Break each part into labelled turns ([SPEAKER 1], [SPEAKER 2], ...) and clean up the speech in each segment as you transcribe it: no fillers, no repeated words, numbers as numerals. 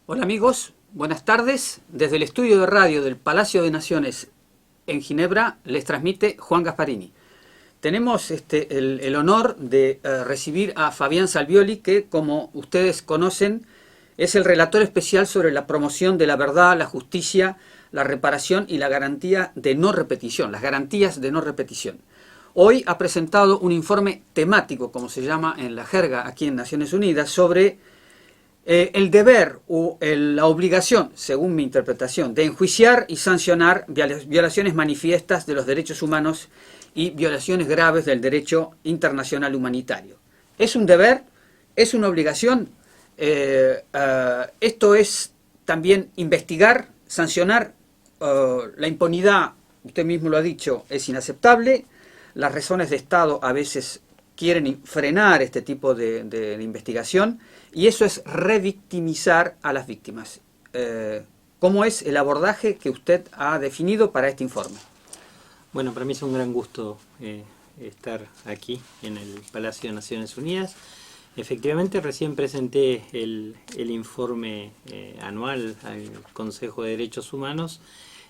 [SPEAKER 1] Hola amigos, buenas tardes. Desde el estudio de radio del Palacio de Naciones en Ginebra les transmite Juan Gasparini. Tenemos el honor de recibir a Fabián Salvioli, que como ustedes conocen es el relator especial sobre la promoción de la verdad, la justicia, la reparación y la garantía de no repetición, las garantías de no repetición. Hoy ha presentado un informe temático, como se llama en la jerga aquí en Naciones Unidas, sobre el deber o la obligación, según mi interpretación, de enjuiciar y sancionar violaciones manifiestas de los derechos humanos y violaciones graves del derecho internacional humanitario. ¿Es un deber? ¿Es una obligación? Esto es también investigar, sancionar. La impunidad, usted mismo lo ha dicho, es inaceptable. Las razones de Estado a veces quieren frenar este tipo de investigación, y eso es revictimizar a las víctimas. ¿Cómo es el abordaje que usted ha definido para este informe?
[SPEAKER 2] Bueno, para mí es un gran gusto estar aquí en el Palacio de Naciones Unidas. Efectivamente, recién presenté el informe anual al Consejo de Derechos Humanos,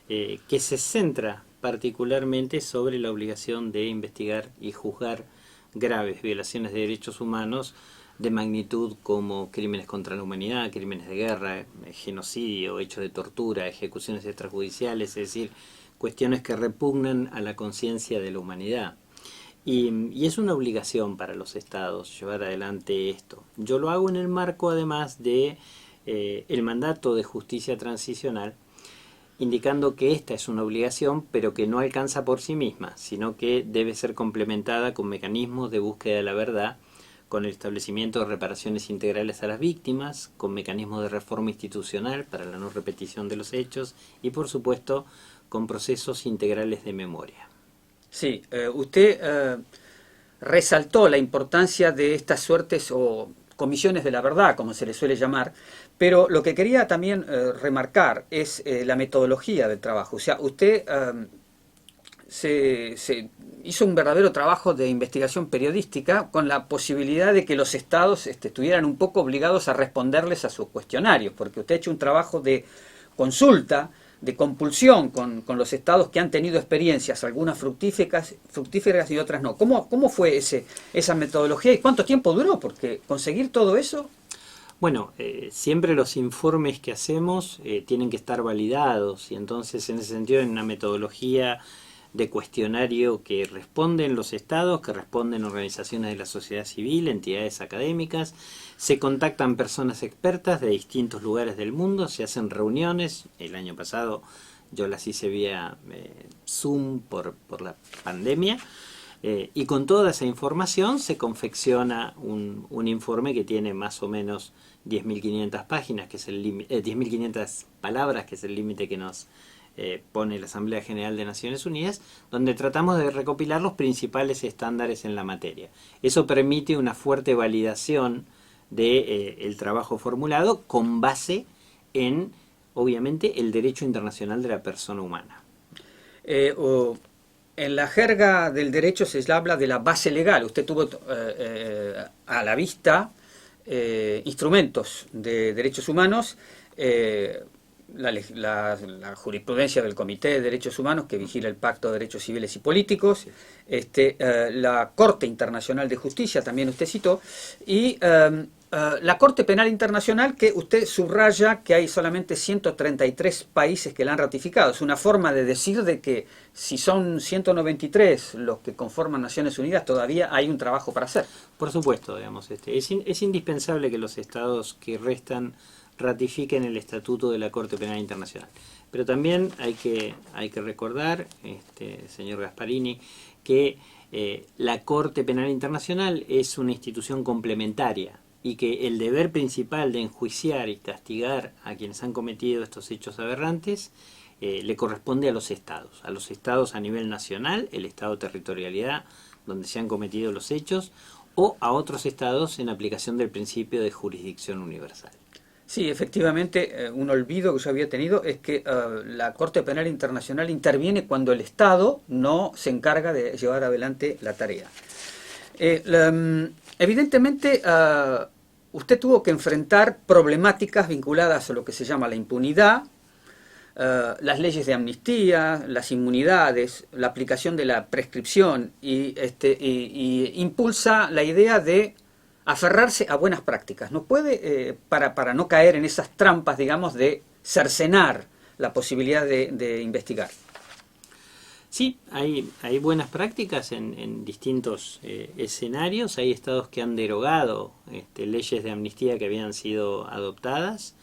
[SPEAKER 2] que se centra particularmente sobre la obligación de investigar y juzgar graves violaciones de derechos humanos de magnitud como crímenes contra la humanidad, crímenes de guerra, genocidio, hechos de tortura, ejecuciones extrajudiciales, es decir, cuestiones que repugnan a la conciencia de la humanidad. Y es una obligación para los estados llevar adelante esto. Yo lo hago en el marco, además, de el mandato de justicia transicional, indicando que esta es una obligación, pero que no alcanza por sí misma, sino que debe ser complementada con mecanismos de búsqueda de la verdad, con el establecimiento de reparaciones integrales a las víctimas, con mecanismos de reforma institucional para la no repetición de los hechos y, por supuesto, con procesos integrales de memoria.
[SPEAKER 1] Sí, usted resaltó la importancia de estas suertes o comisiones de la verdad, como se les suele llamar, pero lo que quería también remarcar es la metodología del trabajo. O sea, usted se hizo un verdadero trabajo de investigación periodística con la posibilidad de que los estados estuvieran un poco obligados a responderles a sus cuestionarios, porque usted ha hecho un trabajo de consulta, de compulsión con los estados que han tenido experiencias, algunas fructíferas y otras no. ¿Cómo fue esa metodología y cuánto tiempo duró? Porque conseguir todo eso...
[SPEAKER 2] Bueno, siempre los informes que hacemos tienen que estar validados, y entonces en ese sentido hay una metodología de cuestionario que responden los estados, que responden organizaciones de la sociedad civil, entidades académicas, se contactan personas expertas de distintos lugares del mundo, se hacen reuniones. El año pasado yo las hice vía Zoom por la pandemia, y con toda esa información se confecciona un informe que tiene más o menos 10.500 páginas, que es 10.500 palabras, que es el límite que nos pone la Asamblea General de Naciones Unidas, donde tratamos de recopilar los principales estándares en la materia. Eso permite una fuerte validación del trabajo formulado con base en, obviamente, el derecho internacional de la persona humana.
[SPEAKER 1] En la jerga del derecho se habla de la base legal. Usted tuvo a la vista instrumentos de derechos humanos, la jurisprudencia del Comité de Derechos Humanos, que vigila el Pacto de Derechos Civiles y Políticos, la Corte Internacional de Justicia, también usted citó, y la Corte Penal Internacional, que usted subraya que hay solamente 133 países que la han ratificado. Es una forma de decir de que si son 193 los que conforman Naciones Unidas, todavía hay un trabajo para hacer.
[SPEAKER 2] Por supuesto, digamos, es indispensable que los estados que restan ratifiquen el Estatuto de la Corte Penal Internacional. Pero también hay que recordar, señor Gasparini, que la Corte Penal Internacional es una institución complementaria y que el deber principal de enjuiciar y castigar a quienes han cometido estos hechos aberrantes le corresponde a los estados a nivel nacional, el estado de territorialidad donde se han cometido los hechos, o a otros estados en aplicación del principio de jurisdicción universal.
[SPEAKER 1] Sí, efectivamente, un olvido que yo había tenido es que la Corte Penal Internacional interviene cuando el Estado no se encarga de llevar adelante la tarea. Evidentemente, usted tuvo que enfrentar problemáticas vinculadas a lo que se llama la impunidad, las leyes de amnistía, las inmunidades, la aplicación de la prescripción y impulsa la idea de aferrarse a buenas prácticas. No puede, para no caer en esas trampas, digamos, de cercenar la posibilidad de investigar.
[SPEAKER 2] Sí, hay buenas prácticas en distintos escenarios. Hay estados que han derogado leyes de amnistía que habían sido adoptadas.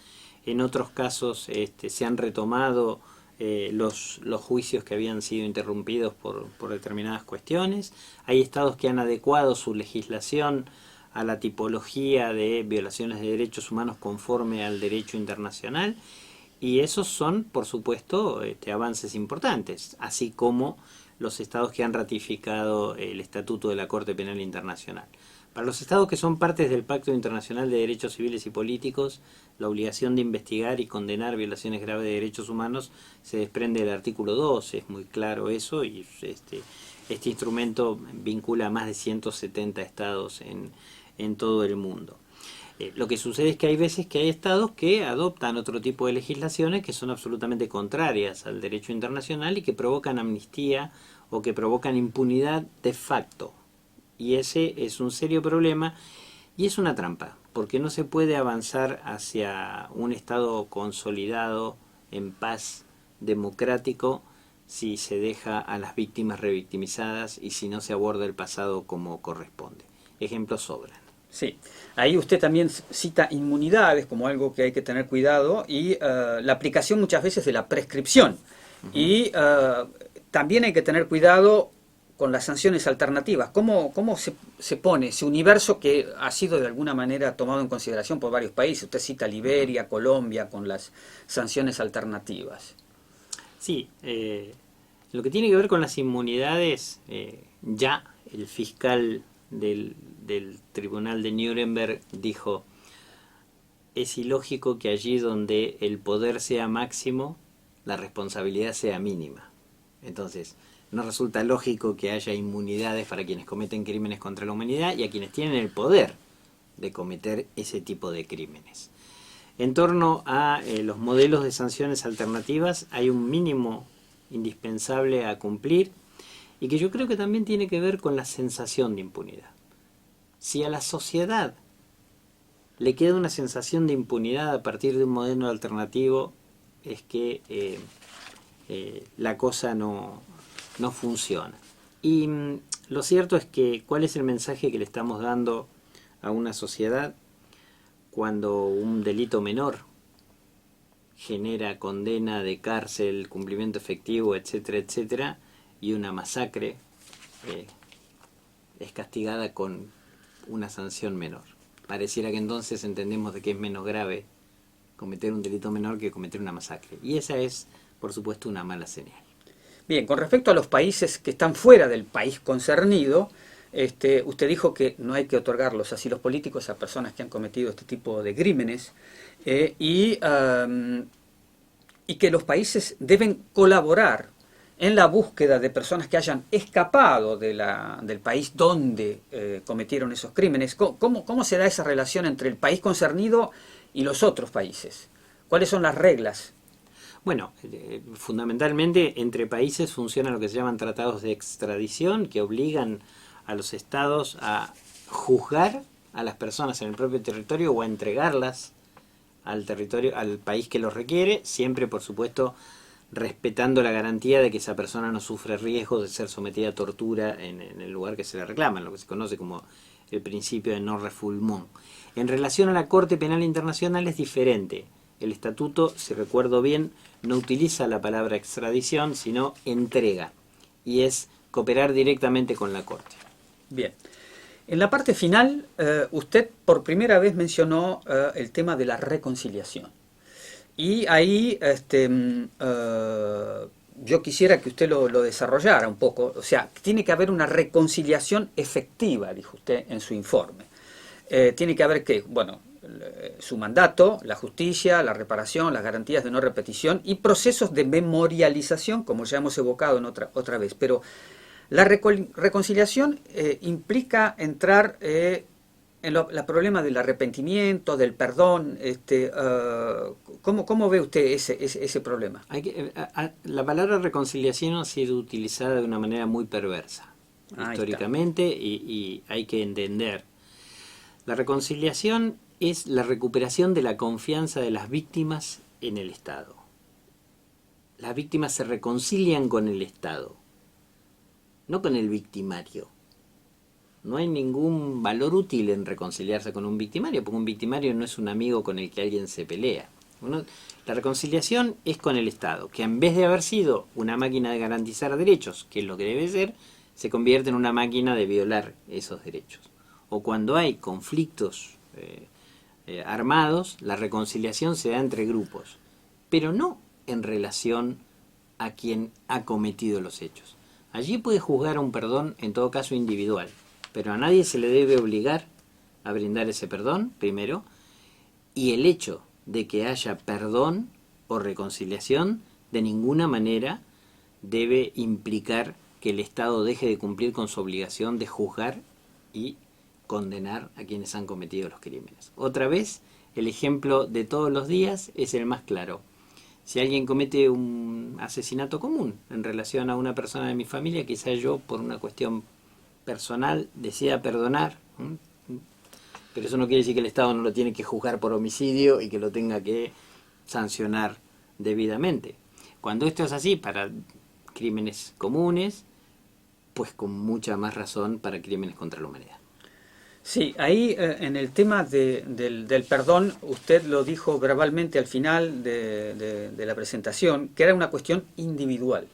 [SPEAKER 2] En otros casos se han retomado los juicios que habían sido interrumpidos por determinadas cuestiones. Hay estados que han adecuado su legislación a la tipología de violaciones de derechos humanos conforme al derecho internacional. Y esos son, por supuesto, avances importantes, así como los estados que han ratificado el Estatuto de la Corte Penal Internacional. Para los estados que son partes del Pacto Internacional de Derechos Civiles y Políticos, la obligación de investigar y condenar violaciones graves de derechos humanos se desprende del artículo 2, es muy claro eso, y este instrumento vincula a más de 170 estados en todo el mundo. Lo que sucede es que hay veces que hay estados que adoptan otro tipo de legislaciones que son absolutamente contrarias al derecho internacional y que provocan amnistía o que provocan impunidad de facto. Y ese es un serio problema y es una trampa, porque no se puede avanzar hacia un estado consolidado, en paz, democrático, si se deja a las víctimas revictimizadas y si no se aborda el pasado como corresponde. Ejemplos sobran.
[SPEAKER 1] Sí, ahí usted también cita inmunidades como algo que hay que tener cuidado y la aplicación muchas veces de la prescripción. Y también hay que tener cuidado con las sanciones alternativas. ¿Cómo se pone ese universo que ha sido de alguna manera tomado en consideración por varios países? Usted cita Liberia, Colombia, con las sanciones alternativas.
[SPEAKER 2] Sí, lo que tiene que ver con las inmunidades, ya el fiscal del Tribunal de Nuremberg dijo: es ilógico que allí donde el poder sea máximo, la responsabilidad sea mínima. Entonces, no resulta lógico que haya inmunidades para quienes cometen crímenes contra la humanidad y a quienes tienen el poder de cometer ese tipo de crímenes. En torno a los modelos de sanciones alternativas hay un mínimo indispensable a cumplir y que yo creo que también tiene que ver con la sensación de impunidad. Si a la sociedad le queda una sensación de impunidad a partir de un modelo alternativo, es que la cosa no funciona. Y lo cierto es que, ¿cuál es el mensaje que le estamos dando a una sociedad cuando un delito menor genera condena de cárcel, cumplimiento efectivo, etcétera, etcétera, y una masacre es castigada con una sanción menor? Pareciera que entonces entendemos de que es menos grave cometer un delito menor que cometer una masacre. Y esa es, por supuesto, una mala señal.
[SPEAKER 1] Bien, con respecto a los países que están fuera del país concernido, usted dijo que no hay que otorgar los asilos políticos a personas que han cometido este tipo de crímenes y que los países deben colaborar en la búsqueda de personas que hayan escapado del país donde cometieron esos crímenes. ¿Cómo se da esa relación entre el país concernido y los otros países? ¿Cuáles son las reglas?
[SPEAKER 2] Bueno, fundamentalmente entre países funcionan lo que se llaman tratados de extradición, que obligan a los estados a juzgar a las personas en el propio territorio o a entregarlas al territorio, al país que los requiere, siempre, por supuesto, respetando la garantía de que esa persona no sufre riesgos de ser sometida a tortura en el lugar que se le reclama, en lo que se conoce como el principio de non-refoulement. En relación a la Corte Penal Internacional es diferente. El estatuto, si recuerdo bien, no utiliza la palabra extradición, sino entrega, y es cooperar directamente con la Corte.
[SPEAKER 1] Bien. En la parte final, usted por primera vez mencionó el tema de la reconciliación. Y ahí yo quisiera que usted lo desarrollara un poco. O sea, tiene que haber una reconciliación efectiva, dijo usted en su informe. Tiene que haber que, bueno, su mandato, la justicia, la reparación, las garantías de no repetición y procesos de memorialización, como ya hemos evocado en otra vez. Pero la reconciliación implica entrar el problema del arrepentimiento, del perdón, ¿cómo ve usted ese problema?
[SPEAKER 2] La palabra reconciliación ha sido utilizada de una manera muy perversa históricamente y hay que entender. La reconciliación es la recuperación de la confianza de las víctimas en el Estado. Las víctimas se reconcilian con el Estado, no con el victimario. No hay ningún valor útil en reconciliarse con un victimario, porque un victimario no es un amigo con el que alguien se pelea. La reconciliación es con el Estado, que en vez de haber sido una máquina de garantizar derechos, que es lo que debe ser, se convierte en una máquina de violar esos derechos. O cuando hay conflictos armados, la reconciliación se da entre grupos, pero no en relación a quien ha cometido los hechos. Allí puede juzgar un perdón, en todo caso individual, pero a nadie se le debe obligar a brindar ese perdón, primero, y el hecho de que haya perdón o reconciliación de ninguna manera debe implicar que el Estado deje de cumplir con su obligación de juzgar y condenar a quienes han cometido los crímenes. Otra vez, el ejemplo de todos los días es el más claro. Si alguien comete un asesinato común en relación a una persona de mi familia, quizás yo, por una cuestión personal, decida perdonar, pero eso no quiere decir que el Estado no lo tiene que juzgar por homicidio y que lo tenga que sancionar debidamente. Cuando esto es así para crímenes comunes, pues con mucha más razón para crímenes contra la humanidad.
[SPEAKER 1] Sí, ahí en el tema del perdón, usted lo dijo verbalmente al final de la presentación, que era una cuestión individual,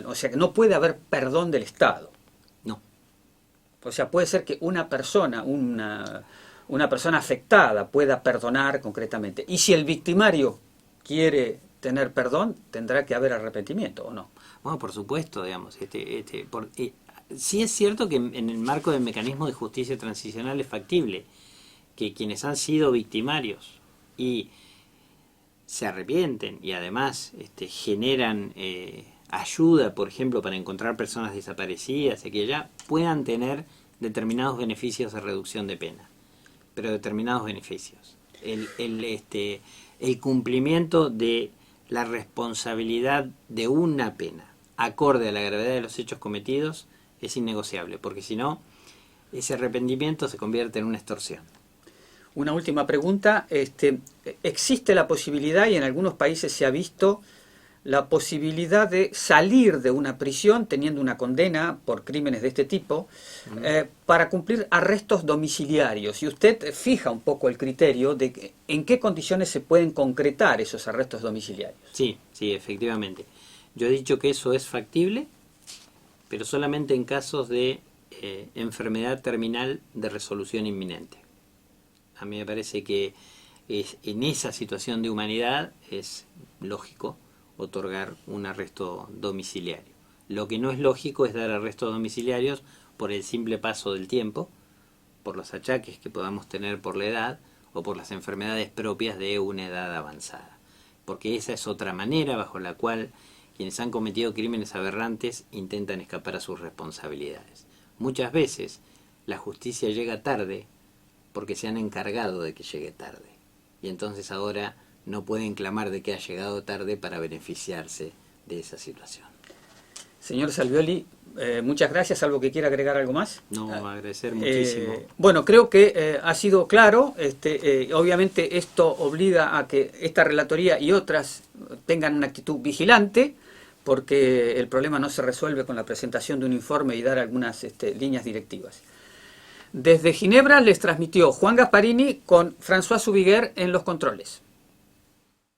[SPEAKER 1] o sea que no puede haber perdón del Estado.
[SPEAKER 2] No.
[SPEAKER 1] O sea, puede ser que una persona afectada pueda perdonar concretamente, y si el victimario quiere tener perdón, tendrá que haber arrepentimiento, ¿o no?
[SPEAKER 2] Bueno, por supuesto, digamos, sí es cierto que en el marco del mecanismo de justicia transicional es factible que quienes han sido victimarios y se arrepienten y además generan ayuda, por ejemplo, para encontrar personas desaparecidas y que ya puedan tener determinados beneficios de reducción de pena, pero determinados beneficios. El cumplimiento de la responsabilidad de una pena acorde a la gravedad de los hechos cometidos es innegociable, porque si no, ese arrepentimiento se convierte en una extorsión.
[SPEAKER 1] Una última pregunta. ¿Existe la posibilidad, y en algunos países se ha visto, la posibilidad de salir de una prisión teniendo una condena por crímenes de este tipo para cumplir arrestos domiciliarios? Y usted fija un poco el criterio de en qué condiciones se pueden concretar esos arrestos domiciliarios.
[SPEAKER 2] Sí, efectivamente. Yo he dicho que eso es factible, pero solamente en casos de enfermedad terminal de resolución inminente. A mí me parece que en esa situación de humanidad es lógico otorgar un arresto domiciliario. Lo que no es lógico es dar arrestos domiciliarios por el simple paso del tiempo, por los achaques que podamos tener por la edad o por las enfermedades propias de una edad avanzada. Porque esa es otra manera bajo la cual quienes han cometido crímenes aberrantes intentan escapar a sus responsabilidades. Muchas veces la justicia llega tarde porque se han encargado de que llegue tarde. Y entonces ahora no pueden clamar de que ha llegado tarde para beneficiarse de esa situación.
[SPEAKER 1] Señor Salvioli, muchas gracias. ¿Algo que quiera agregar algo más?
[SPEAKER 2] No, agradecer muchísimo.
[SPEAKER 1] Bueno, creo que ha sido claro. Obviamente esto obliga a que esta relatoría y otras tengan una actitud vigilante, porque el problema no se resuelve con la presentación de un informe y dar algunas líneas directivas. Desde Ginebra les transmitió Juan Gasparini con François Zubiguer en los controles.